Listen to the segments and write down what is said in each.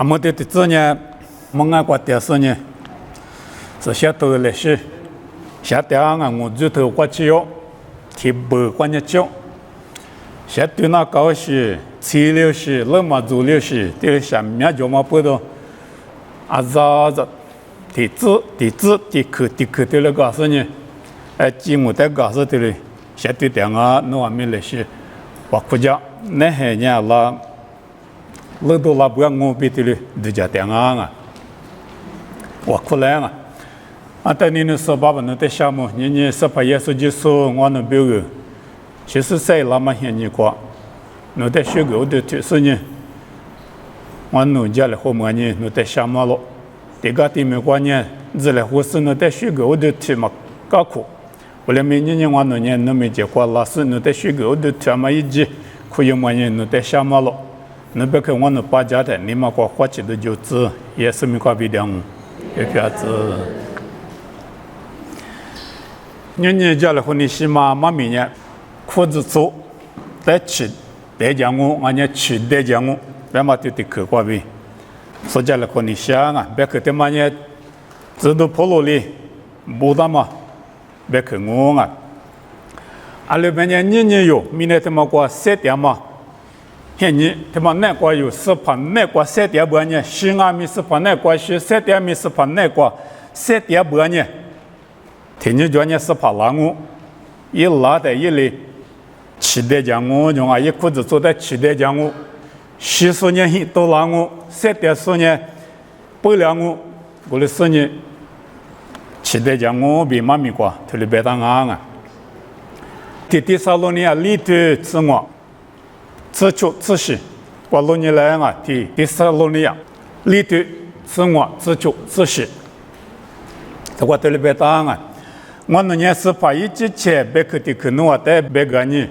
阿么的这呢，我爱过电视呢，是下头来是，下头啊我就头过去哟，提白过呢叫，下头那高是，吃了是，那么做了是，这下面就么不多，啊咋子，提子的那个是呢，节目的个是的嘞，下头点啊，那外面来是，我国家那些年啦。老多老不要我比的嘞，都叫点啊！我可来啊！啊，但你那说爸爸那在项目，你说把耶稣就说我那表个，其实谁那么些年过，那在学个的就是呢，我那家里后面呢，那在项目了，这个地没关呢，这来或是那在学个的去嘛搞苦，后来每年我那年那没结果，老师那在学个的去嘛一直可以么呢，那在项目了。那别看我那八家的，你们过花起的就子也是没挂比两，也不要子。你家里和你西妈咪呢，裤子粗，再吃得讲我，俺家吃得讲我，别嘛就得可挂比。所家里和你想啊，别看他妈呢，只都跑路里，不大嘛，别看我啊。阿里边呢，年有，明天他妈过7点嘛。现在他们那个有视频，那个7点半呢，西安米视频那个是7点米视频那个7点半呢，天天叫人视频拉我，一拉的一来7点讲我，用啊一裤子做的7点讲我，10年都拉我，7点10年不了我，过了10年7点讲我比妈咪过，他里别当啊，第三轮呢里头自我。自求自喜，我罗尼来啊，第三轮里啊，里头自我自求自喜。我这里边答案，我那年是怕一之前别去的可能我带别个呢，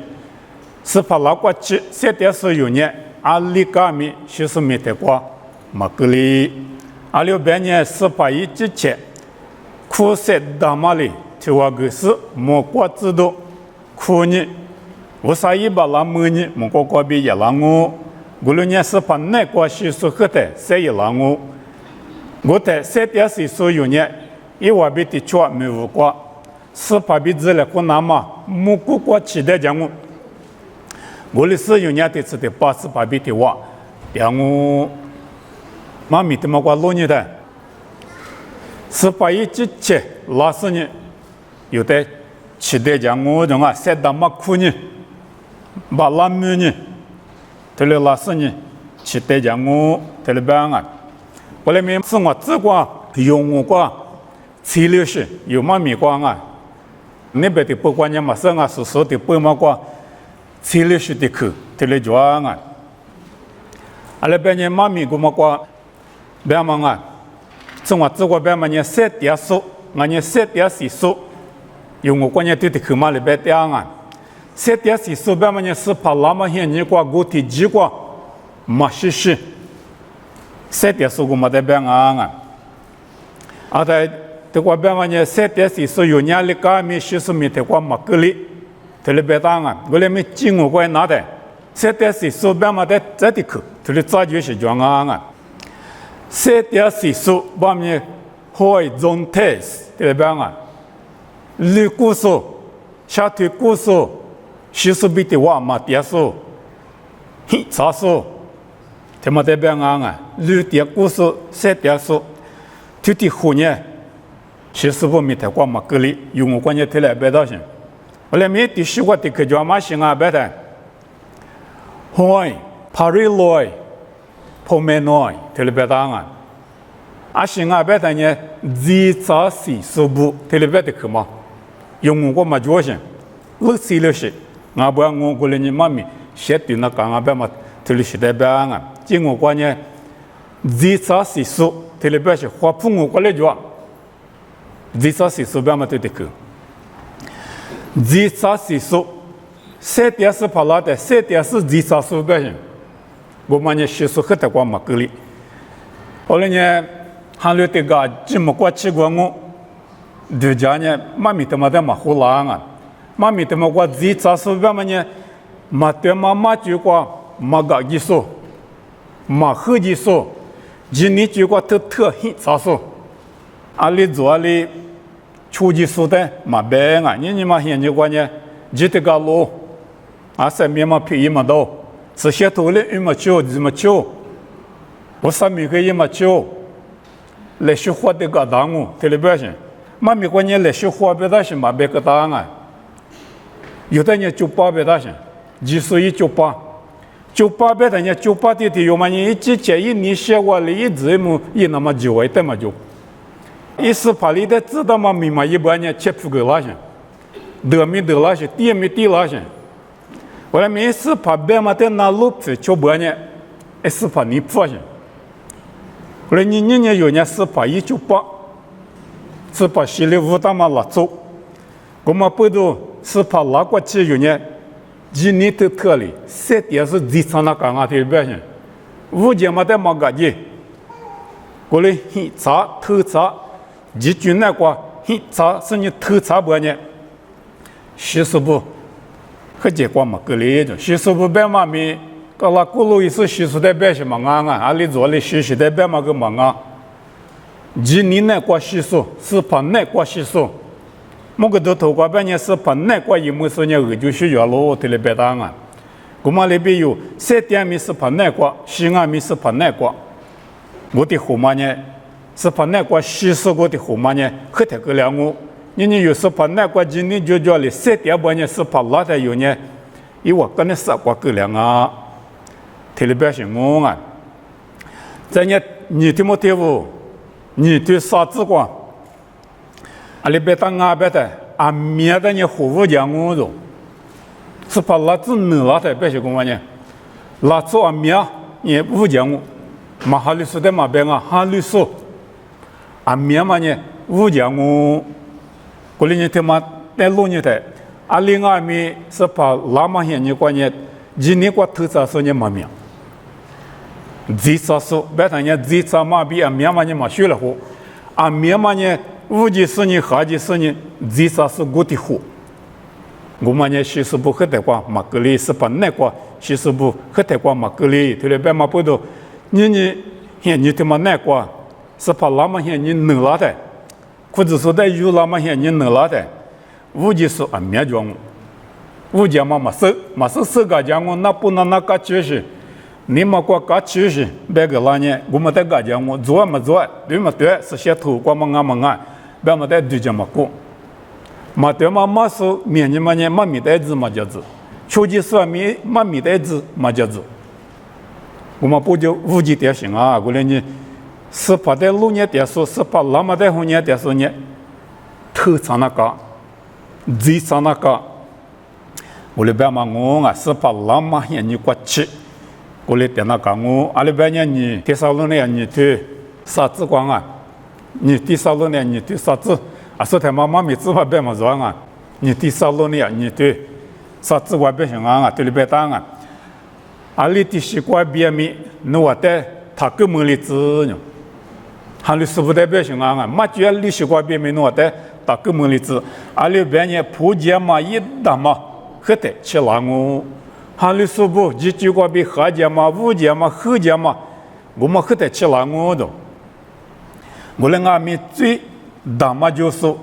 是怕老过去7点16年，阿里嘎米就是没得过，马格里，阿六边年是怕一之前，苦涩大马里，就我个是莫过知道苦呢。我啥一把拉木呢？蒙古高比也拉我，我那年是把那个习俗喝的，谁也拉我。我在7点40有年，一万比的确没有过，是把比子来湖南嘛，蒙古过7点讲我。我的是有年的吃的80把比的话，让我妈咪他妈过6年的，是把一之前拉死呢，有的7点讲我种啊，7点嘛苦呢。把拉木呢，这里拉丝呢，7点讲我这里边啊，我来面是我自挂用我挂材料是有嘛米挂啊，那边的不管你嘛是啊是说的不嘛挂材料是的去这里装啊，阿拉边呢嘛米个嘛挂边嘛啊，是我自挂边嘛呢7点数，俺呢7点40，用我挂呢对的去嘛里边点啊。7点40分嘛呢是怕拉嘛现你过过体几过，嘛是7点40个嘛在边啊，啊在这个边嘛呢7点40有年里个米是米的过嘛个里，这里边当啊，我里面进我过拿的7点40边嘛在这里去，这里早就是装啊，7点40把米horizontes 这里边啊，绿故事，下腿故事。60比的话嘛，点数，啥数？他们在边啊，6点故事7点数，具体后呢，60米的话嘛，这里用我关键提来别到行。我来没第10个的可叫嘛行啊，别的。Pariloi, Pomenoi， 提来别当啊。啊行啊，别的呢，Z40数部提来别的可嘛，用我嘛就行，60我不要我过来你妈咪写的那个俺别嘛，这里写的别啊，今我关键Z40数，这里边是花铺我过来就，Z40数别嘛对的去，Z40数7点是跑拉的，7点是Z40数别行，我们呢习俗很多光嘛这里，后来呢，还有这个这么过去过我，就讲呢妈咪他妈的嘛胡拉啊。妈咪他们过Z40边嘛呢，嘛对妈妈就过嘛个技术，嘛好技术，今年就过特很少数，阿里做阿里初级数的嘛白啊，你嘛现就关键，几这个路，身边嘛便宜嘛多，是些多的嘛少，怎么少？我上面可以嘛少，来学活的个当我，对了不行，嘛没关键来学活别大些嘛别个当啊，有的人就八别大些，98别的人98的有嘛人一几节一年写过来一字么一那么久的嘛就。一是把你的知道嘛，密码一般人切不给那些，得没得那些，低没低那些。我来没事把别嘛的那路子就不呢，一是把你发现。我来你有人是把198，是把系列5大嘛拉走，我们不都是把拉过去有人，今年的特例，3点是第三那刚刚的表现，5节嘛的嘛个的，我来很查偷查。几句那个，查是你偷查不呢？习俗不，和结果嘛，个例子，习俗不白嘛咪，个那咕噜一是习俗的白些嘛啊，阿里做的学习的白嘛个嘛啊，几年那个习俗是把那个习俗，某个都头过半年是把那个一模是呢，就需要咯，对了白当啊，我们那边有3点米是把那个，西安米是把那个，我的后妈呢？是把那个习俗过的后嘛呢，和这个两个，你有时把那个今年就叫的3点半呢，是把拉的有呢，因为跟那3个个两啊，特别表现我啊，在你的么地方，你对啥子光，阿里别当阿别的，阿面的你服务讲我着，是把拉子能拉的表现我呢，拉子阿面也不讲我，马哈律师的马边啊，哈律师。阿面嘛呢，五讲我，过来你他妈在路你的，阿另外面是把拉嘛些你关键，今年过头查说你嘛面，自查说，别谈你自查嘛比阿面嘛你嘛学了好，阿面嘛呢，五级是你下级是你，自查是我的好，我嘛呢习俗不和得过马格里是把那个习俗不和得过马格里，对了别嘛不都，你他妈那个。是把那么些人能拉的，或者说在有那么些人能拉的，五级是阿面讲，五级嘛手个讲我那不能那个确实，你嘛过个确实，别个那呢，我们在个讲我做嘛做，对嘛对，是些头光嘛啊，别嘛在对讲嘛过，嘛对嘛说面嘛呢嘛米袋子嘛叫子，秋季说米嘛米袋子嘛叫子，我们不就五级点行啊，过来呢。是把在路年点说，是把那么在后年点说呢，偷藏那个，贼藏那个，我里边嘛我啊是把那么些你过去，我里点那个我，阿里边呢你第三路呢你对啥子光啊，你第三路呢你对啥子，啊说他妈妈没知道别么装啊，你第三路呢你对啥子外边行啊，对里边当啊，阿里第四关边面，我带他根本里子呢。哈律师不代表性啊，马主历史关边没弄的，打根本例子，阿里边呢普及嘛一大嘛，和的起来我，哈律师不几句关边下节嘛、五节嘛、后节嘛，我们和的起来我的，我们阿面最大嘛就是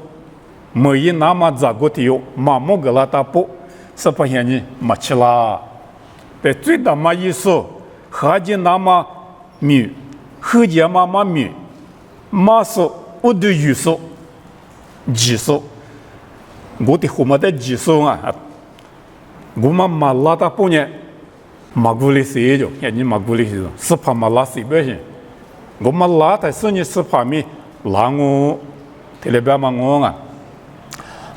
每一那么咋个的有，马木个拉大布，是不现呢没起来，但最大嘛意思，下节那么米，后节嘛米。马数我的语数、技术，我的后面的技术啊，我们马拉大半年，马古里谁就，你马古里谁就，是怕马拉谁不行，我们拉的是你是怕米拉我，特别别嘛我啊，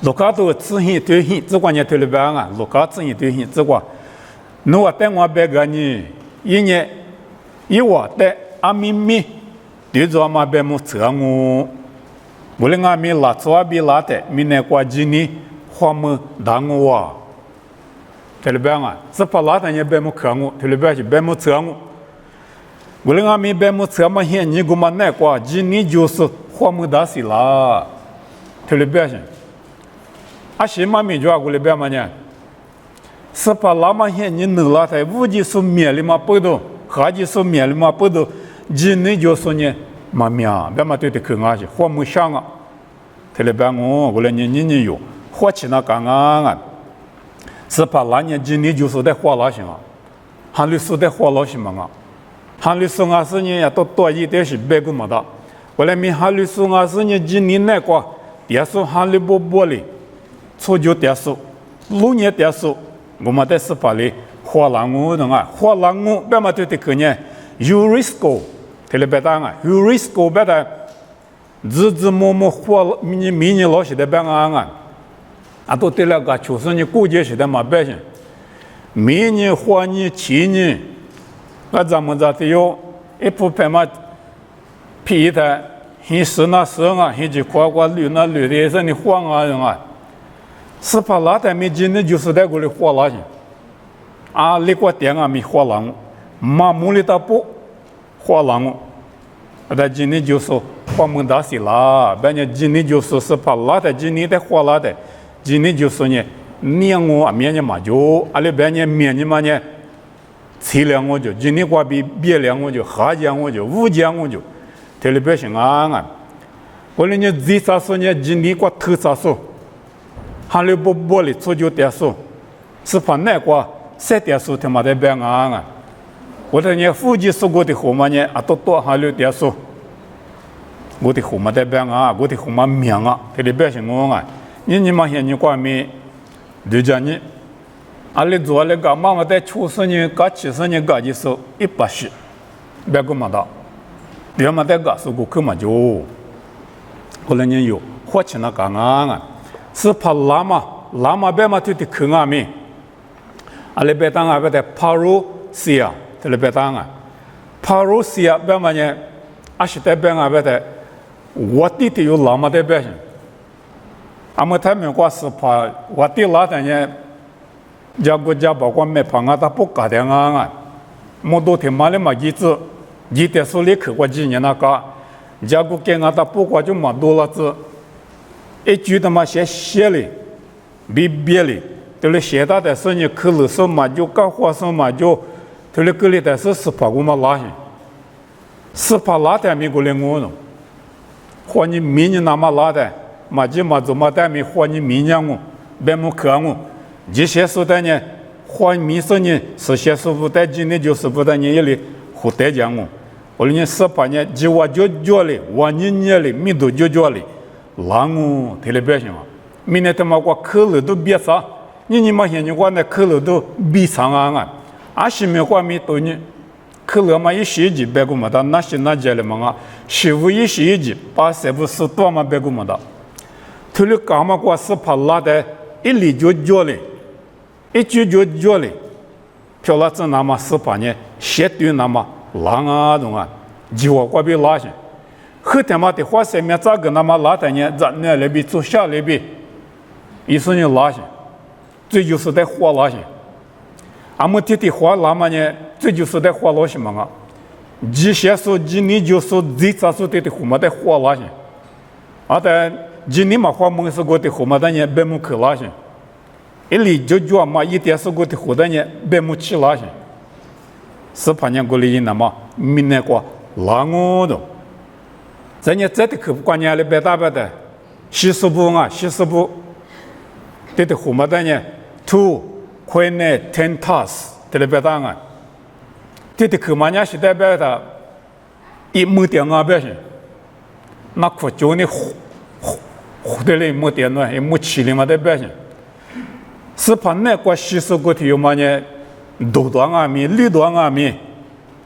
陆家都自行对行，只管你特别别啊，陆家自行对行，只管，我带我别个你，一年一万带阿米。对着嘛别么车我，我嘞俺们拉车比拉的，明年过今年花么当我啊，特别啊，是怕拉的也别么看我，特别是别么车我嘞俺们别么车嘛现你给嘛那过今年就是花么大事啦，特别是，啊什么没做过嘞别么呢？是怕拉嘛现你能拉的，五级是免了嘛不多，下级是免了嘛不多。今年就是呢，嘛命，别嘛对的去啊去，花木香啊，特别别我来年有，花起那干啊，是把那年今年就是在花老行啊，还律师在花老行嘛啊，还律师啊是呢也都多一点是别个么的，我来咪还律师啊是呢今年那个，点数还律不玻璃，初九点数，6年点数，我们在是把哩花浪我的啊，花浪我别嘛对的去呢。Urisco， 特别别当啊 ，Urisco 别的，日默花迷老些的别啊，啊都对了个，就是你过节时的嘛别些，明年花年前年，那咱们这里有一部分嘛，皮的，很湿那湿啊，很就花绿那绿的，是你黄啊人啊，是怕那台没今年就是在过里花那些，啊，那个店啊没花浪。马木里大布花浪，但今年就是花木大西啦，别人今年就是是把拉的，今年的花拉的，今年就是呢，年我明年嘛就，阿里别人明年嘛呢，测量我就，今年挂比别量我就，下降我就，五降我就，特别是啊，我哩呢最少说呢，今年挂头少说，还有不玻璃初九点数，是把那挂3点数他妈的别啊。我的呢，附近说过的货嘛呢，啊多还有点数。我的货嘛在边啊，我的货嘛命啊，这里别是我啊。你嘛现你挂没？对着你，阿里做那个妈妈在70年、70年搞的时候180，别个嘛的，别嘛在搞说过去嘛就，后来呢有花钱那干啊，是怕拉嘛别嘛对的去啊没？阿里别当啊别的帕鲁西亚。特别当啊，帕鲁西亚别嘛呢，阿是在边啊别的，我弟弟有老么在边上，阿么他们挂是怕我弟老的呢，家国家包括没旁啊，他不搞的啊，么多天嘛的嘛几次，几点数里去过几年那个，家国跟啊他不过就嘛多了子，一句他妈写哩，比别哩，对了写到的是你去了什么就干活什么就。他那个里头是18个嘛拉些，18拉的没过来我呢，或你明年那么拉的，嘛就嘛做嘛的没或你明年我，别么可我，这些说的呢，或明说呢是些说不的，今年就是不的呢也里胡得讲我呢18年就我就叫哩，我年哩没都就叫哩，拉我特别行啊，明年他妈我考虑都别啥，你嘛现在我那考虑都别长啊。阿西没话没多呢，可能嘛一学期别个么的，那些那家的嘛啊，15一学期80不10多嘛别个么的，他们干嘛过是怕拉的，一里就叫嘞，一就叫嘞，漂亮子那么18年，写对那么拉啊种啊，就我过比拉些，后天嘛的话上面咋个那么拉的呢？咱那里边做下里边，一说你拉些，这就是在花拉些。俺们弟弟花那么呢，这就是在花老些嘛啊，这些说今年就说最早说弟弟花嘛在花老些，啊但今年嘛花么是过的花嘛的呢，别么去拉些，一里就叫嘛一点是过的花的呢，别么去拉些，18年过来那么明年过拉我的，咱呢这的去关键里别大别的，40步啊，40步，弟弟花嘛的呢，2快呢10 tas， 特别大啊！这的去嘛呢是代表的，一亩点啊别是，那可就呢呼的嘞亩点呢，一亩7厘嘛的别是，是怕那个40个体有嘛呢，多多啊米，绿多啊米，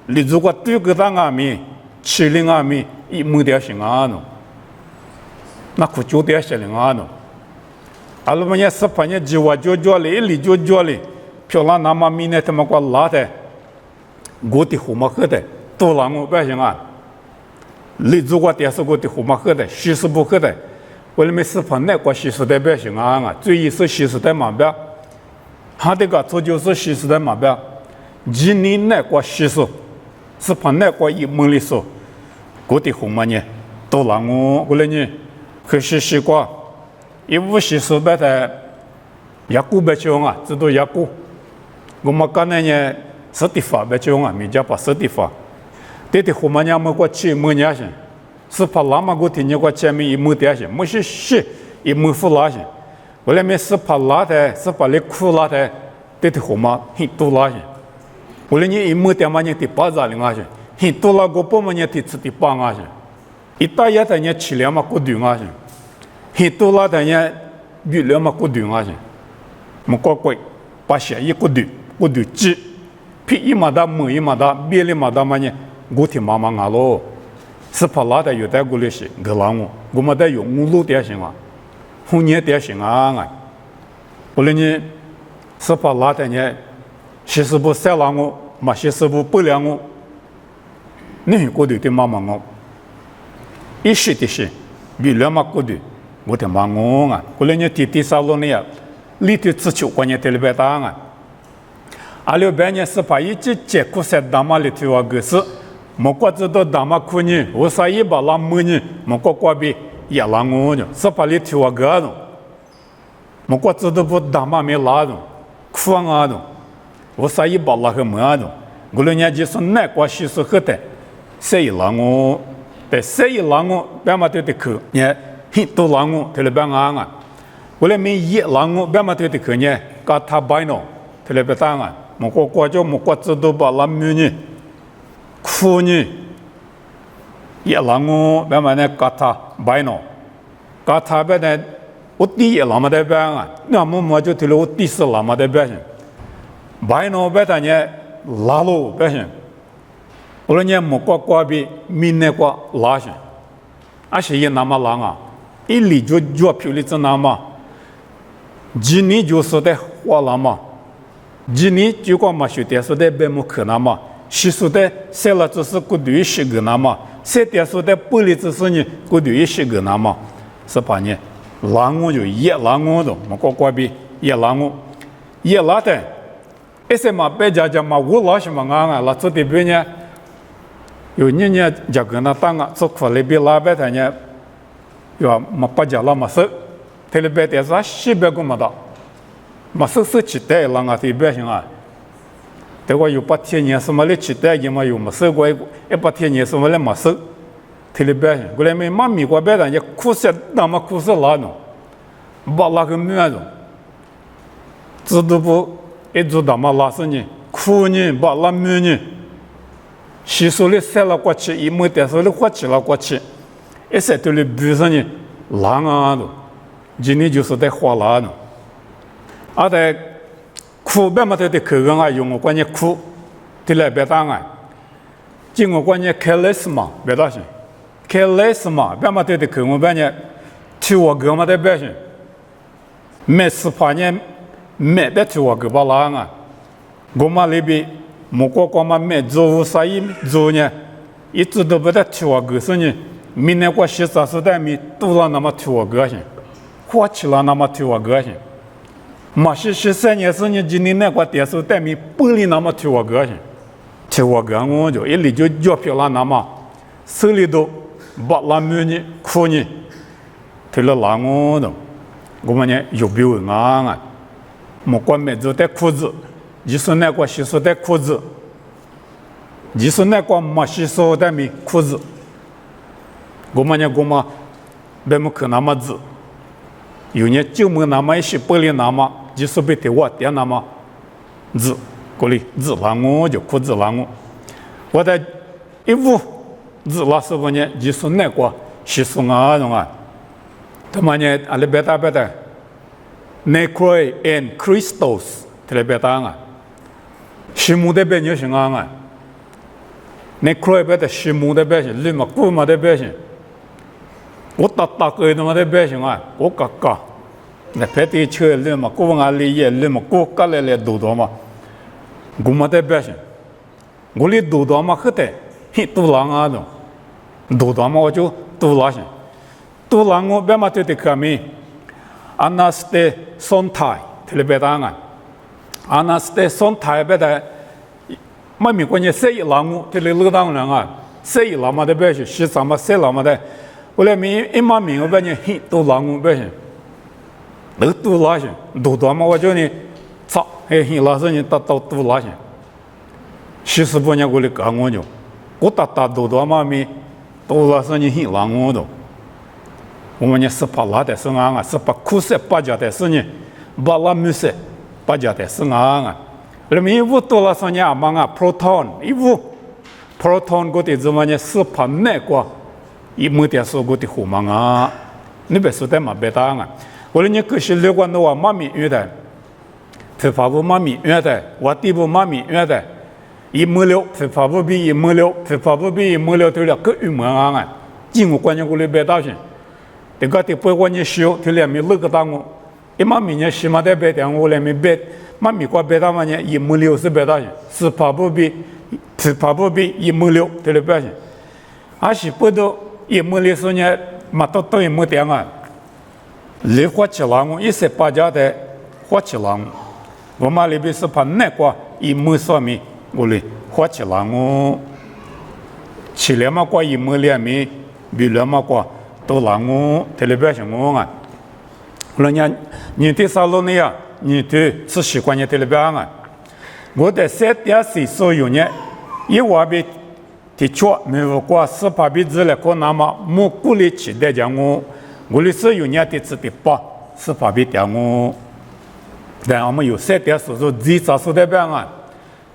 你如果对个大啊米，7厘啊米，一亩点是啊喏，那可就点是啊喏。阿拉们也18年就我就叫哩，里就叫哩，漂亮那么明年他们过拉的，我的胡嘛喝的，多让我不行啊！你如果电视我的胡嘛喝的，40不喝的，我们18那过40的不行啊！最意是40的嘛标，他这个做就是40的嘛标，今年那过40，18那过一亩里说，我的胡嘛呢，多让我来呢，可是西瓜。150白的雅古白种啊，知道雅古，我们刚才呢实地法白种啊，没叫把实地法，对的后面么过去么年些，是怕拉嘛过天你过前面一么点些，么是些一么富拉些，我来没是怕拉的，是怕你苦拉的，对的后面很多拉些，我来你一么点嘛你的巴扎里啊些，很多拉过不么你的吃的帮啊些，一大爷的你吃了嘛过丢啊些，很多拉的你比了嘛过丢啊些，么过贵，把些一过丢鸡。皮一马达，木一马达，别的马达嘛呢？我听妈妈讲咯，是怕拉的有带过来些，个浪我们得用路点行啊，红年点行啊，我来呢是怕拉的呢，其实不塞浪我，嘛其实不了我，你过去的妈妈我，一时的事，比了嘛过去，我听妈我啊，我来呢第三轮呢呀，里头只求关键在里边打啊。阿六百年是把一节结果在大马里头话个是，莫过知道大马苦呢，我啥也把拉么呢，莫过过比也拉我呢，是把里头话个呢，莫过知道不大马没拉呢，苦啊呢，我啥也把拉个么呢，我人家就是那过西是喝的，谁拉我，但谁拉我，别嘛对的去，呢，很多拉我，对了别啊，我来没一拉我，别嘛对的去呢，搞他白呢，对了别打啊。莫过就莫过知道把拉米呢，苦呢，也让我慢慢的搞他白弄，搞他白的，我第一拉嘛的白啊，那么就提了我第四拉嘛的白行，白弄白的呢拉路白行，我呢莫过比明年过拉行，而且也那么拉啊，一里就漂亮子那么，今年就是的花拉嘛。今年就光嘛学点说的白木可那么，习俗的塞了只是过对些个那么，塞点说的不离只是呢过对些个那么，是吧呢？拉我就也拉我的，我过比也拉我，也拉的，一些嘛别家嘛我拉什么啊？拉这的别呢，有人家就跟那当啊，做苦力比拉别的呢，要嘛不家拉嘛是，特别别的是西边个嘛的。嘛，是期待让啊，这边行啊。但我有8天年什么的期待，也嘛有么事过，8天年什么的么事，这里边行。过来没妈咪过边上也苦涩，那么苦涩拉侬，把那个面容，知道不？一直那么拉死你，苦你把那面你，洗手里塞了过去，一没得手里活起了过去，一塞这里比上你拉啊的，今年就是在花拉呢。啊，在苦别么的口根啊，用我关键苦，对来别当啊，经我关键开类似嘛，别大行，开类似嘛，别么的口我别呢，听我哥么的别行，没事怕呢，没别听我哥把拉啊，我嘛那边莫过嘛没做啥意做呢，一直都不得听我哥说呢，明年过13时代米都让那么听我哥行，花起了那么听我哥行。嘛是13年是你今年那个电视带面不离那么听我哥行，听我哥我就一里就脚漂了那么，手里头把那面呢苦呢，提了拉我的，我们呢有标啊，莫管没做带裤子，就是那个洗手带裤子，就是那个没洗手带面裤子，我们别么可那么子，有呢就么那么一些不离那么。就是被对我点那么字，过来字拉我就裤子拉我，我在一屋字拉师傅呢，就是那个习俗啊，种啊，他们呢阿拉别打，Necroy and Christos， 特别打啊，西木的别就行啊，Necroy 别的西木的别行，立马古嘛的别行，我打个的嘛的别行啊，我嘎。那别的车里嘛，古外里也里嘛，古家来多嘛，我们在边上，我里多嘛很多，很多人啊种，多嘛我就多拉些，多人我别嘛对的可没，安那是的松台，特别大啊，安那是的松台别的，没มี关键谁人我，这里老当人啊，谁人嘛的边上，是什么谁人嘛的，我来没一嘛名我别呢，很多人我边上。都拉些，多嘛我叫你操，很老是你到拉些，其实不年过来干我就，我打多嘛咪，多了是你很难我的。我们呢是怕拉的是硬啊，是怕苦涩巴家的是呢，巴拉木色巴家的是硬啊。那么一物多了是呢阿妈啊 proton 一物 proton 个的怎么呢是怕那个一木的是个的胡嘛啊，你别说的嘛别当啊。我们呢可是六个那妈咪约的，非法不妈咪约的，我地不妈咪约的。一木六，非法不比一木六，非法不比一木六，对了，各一模样啊！进我关键我里别打线，这个的不关键修，对了，没那个打我，一妈咪呢，起码得别打我来没别，妈咪过别打嘛呢，一木六是别打线，是法不比，非法不比一木六，对了别线，而是不到一木六是呢，嘛都一木点啊，你花起来我一些八家的花起来我嘛里边是怕那个一木上面。我嘞花起来我，起来嘛过一亩两米，比来嘛过都让我，特别像我啊。后来你对啥路呢呀？你对是习惯你特别啊。我在3.4所有呢，一万比的确没有过18比之类可那么没鼓励期待讲我的所有呢的只的818比讲我，但我们有3.4所最少数的变啊。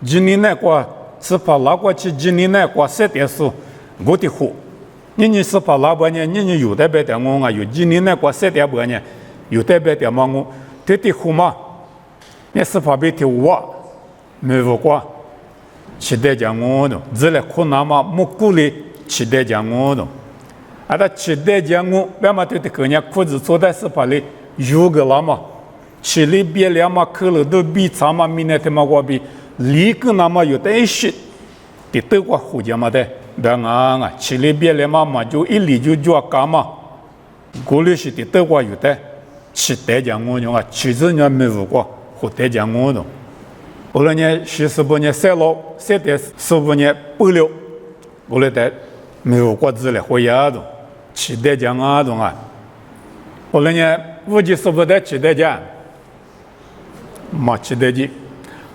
今年呢，过是把拉过去，今年呢，过3.4，我的户，你是把拉过呢，你有代表的我啊，有今年呢，过3.8呢，有代表的我，这的户嘛，你是把别的我，没有过，期待讲我的，这来可能嘛，没鼓励期待讲我的，啊，他期待讲我，别嘛对的个人裤子做的是把哩有个了嘛，起里别了嘛，可了都比长嘛，明年他妈我比。离个那么有的一些，的德国胡家嘛的，当然啊，起里边来嘛就一里就做干嘛，过去是的德国有的，起代讲我用啊，其实人没有过，或代讲我的，后来呢，15年3.15年86，后来的没有过子了，回家的，起代讲啊种啊，后来呢，50的起代讲，没起代的。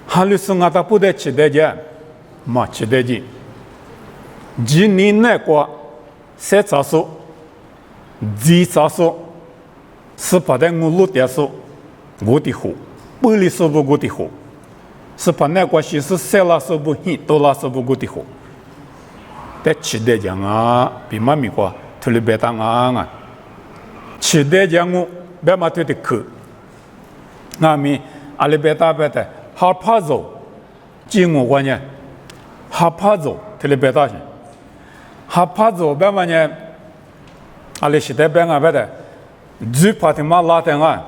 哈律师他不得期待见，没期待见。今年那个3.4，2.4，是把的我录点数，我的户，80是不我的户，是把那个是3.4不很多了是不我的户。但期待见啊，比妈咪个特别别当啊，期待见我别嘛对的去，那咪阿里别打别的。哈帕走，进我关键，哈帕走，特别大些。哈帕走，别嘛呢，阿里时代别个别的，最怕他妈拉天啊，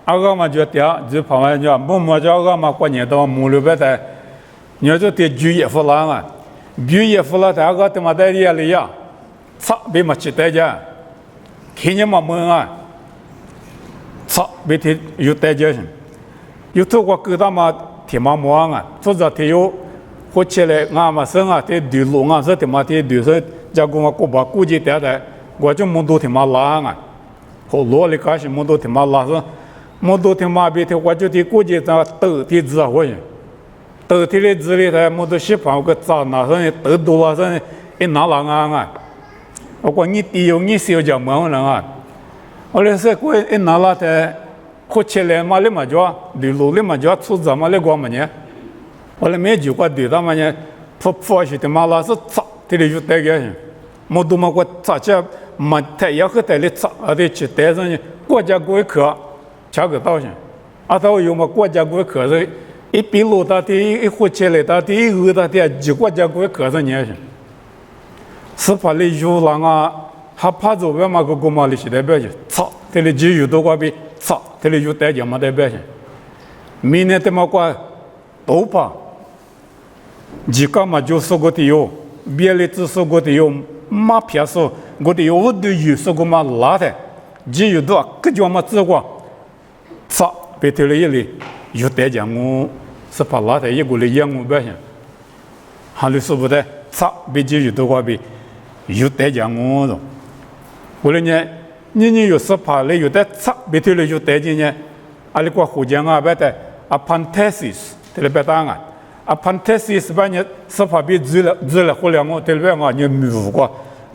阿个嘛就掉，最怕嘛就莫叫个嘛过年到木路别的，你就得9月份了啊，9月份了，他个他妈在夜里呀，操，别嘛期待着，看见嘛闷啊，操，别提有代价性，有透过各大嘛。天马木啊，否则他有或起来俺嘛生啊，他对路啊是他妈他对是，假如我把估计带的，我就没多他妈拉啊，和路里开始没多他妈拉是，没多他妈别他我就得估计他斗他知道会，斗他的资历他没多习惯个早那是斗多了是，一拿拉啊，我讲你弟有你小叫么人啊，我来说过一拿拉的。或起来嘛，你嘛就对路里嘛就出怎么来过嘛呢？我来没就过对他嘛呢，破是的嘛老是擦，这里就带个，没多嘛过擦起嘛太阳和带里擦，而且去带上去国家规课，查个道行，啊到有嘛国家规课是，一比路到的，一或起来到的，一饿到的，就国家规课上年行，是怕你有人啊，还怕走边嘛个嘛里是代表去擦，这里就有多个比。操，这里就带讲嘛代表性，明年他妈过都怕，几个嘛就说过的有，别的只说过的有，马票说我的有我都有说过嘛拉的，只有多各种嘛知过，操，别提了一里有带讲我是怕拉的一个里养我表现，还是说不得，操，别只有多个别有带讲我的，我来呢。你有时怕了，有的差别头了就带进呢，阿里个胡江啊，别的啊 panthesis，这里别当啊， apprentices 把你司法比治了互联网，对不对啊？你没有过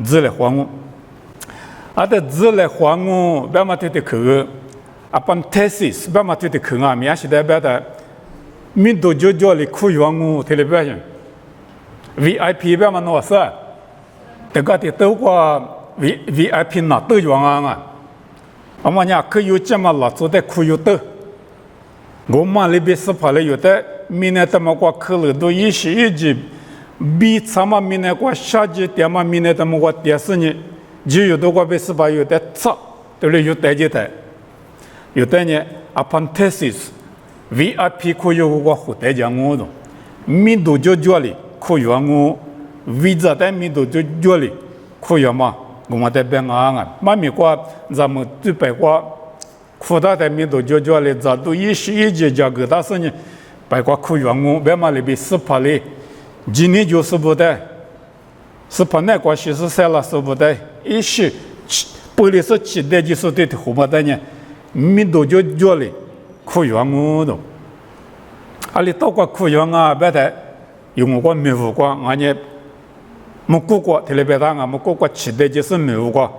治了黄我，的治了黄我，别嘛对的去 apprentices 别嘛对的去啊，面是代表的民度就里苦养我，对不对？VIP 别嘛弄啥？这个的都过 VIP 哪都养啊？我们家可有这么老做的苦有的，我们那边司法里有的。明年他们过去了都一级，比咱们明年过下级点嘛，明年他们过第四年，就有的过被司法有的差，对不对？有代级的，有的呢 apprentices VIP 可以有个后代讲我的，民度就这里可以我 visa 的民度就这里可以嘛，我们在边啊，妈咪过咱们对白过，扩大的民度就这里，咱都一级加个大事呢。白瓜苦养我，别嘛里边司法里，今年就是不得，司法那关系是啥了是不得，一些不里是期待就是对的，后么的呢，民都就这里苦养我的，阿里到过苦养啊，别的用过没有过，俺也没过过，特别大啊，没过过期待就是没有过，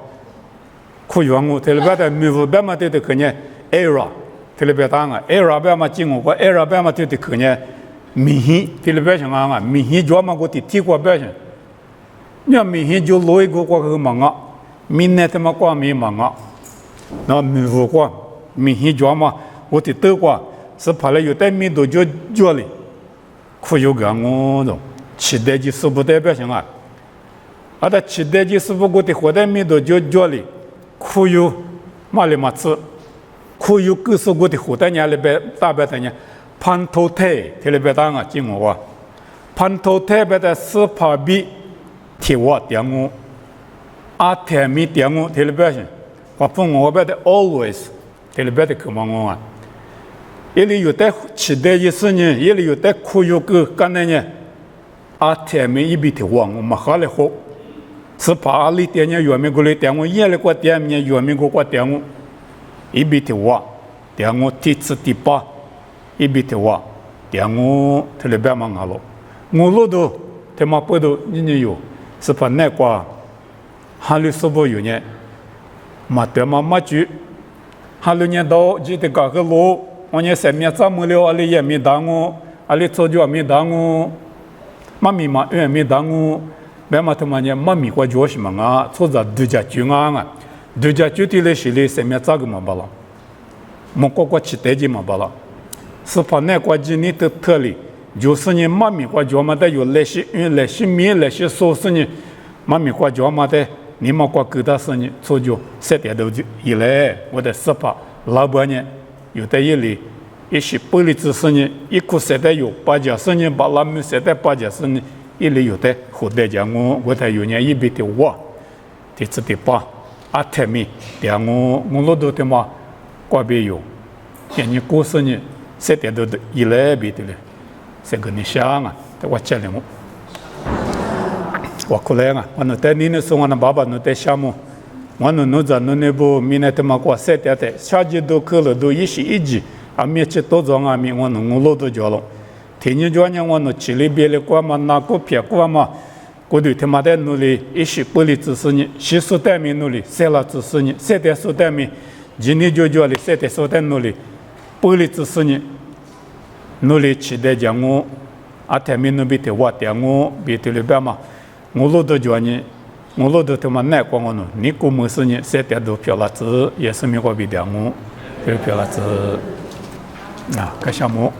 苦养我，特别的没有，别嘛对的可呢 error。特别大啊 ，era 别嘛进过 ，era 别嘛对的可呢，明显特别像啊，明显就嘛个提过别像，你明显就落一个过去忙啊，明年他妈过没忙啊，那没有过，明显就嘛我的多过，是怕了有的民都就这里，可有个我的期待就是不代表像啊，的期待就是不过的活的民都就这里，可有嘛里嘛吃。可有各式各的后代伢里边大白的呢，潘头台特别大啊，进我话，潘头台边的司法比铁瓦点我，阿泰米点我特别些，我分我边的 always 特别的可忙我啊，这里有的期待一事呢，这里有的可有个干的呢，阿泰米一比铁瓦我嘛好来好，司法阿里点呢原民过来点我，夜里过点呢原民过点我。一笔的话，点我第七第八，一笔的话，点我特别忙好了。我路都他妈不都你有，是把那个哈律师部有呢，嘛对嘛嘛就，哈律年到记得搞个路，我呢上面怎么了？阿里也没打我，阿里早就也没打我，妈咪嘛也没打我，别嘛他妈呢妈咪过就是嘛啊，做着度假去啊。度假酒店里是里上面咋个嘛巴了，我个期待的嘛巴了，是怕那个今年的特例，就是你妈咪个叫嘛的有那些那些面那些sauce呢，妈咪个叫嘛的，你们个给他是呢，做就3点多就以来，我的是怕老板呢，有的一里一些玻璃知识呢，一个3点有8家是呢，把他们3点8家是呢，一里有的后代讲我才有呢一笔的我，第7第8。阿泰米，点我老多的嘛，挂边有，像你故事呢，3点多的以来别的嘞，这个你想啊，我讲了我过来啊，我那带你那时候我那爸爸那带项目，我那在那部明年他妈过3点的，下季都去了都一级，啊面去多少啊面我老多交了，天天叫呢我那去里边的过嘛，拿个票过嘛。过对他妈的努力，一些玻璃知识呢，洗手台面努力，塞了知识呢，3点手台面，今年就叫的3点手台努力，玻璃知识呢，努力期待讲我，阿台面努比的话点我，比的里边嘛，我老多叫呢，我老多他妈难过我呢，你过么事呢？3点多票了子，也是没过比点我，票了子，啊，个项目。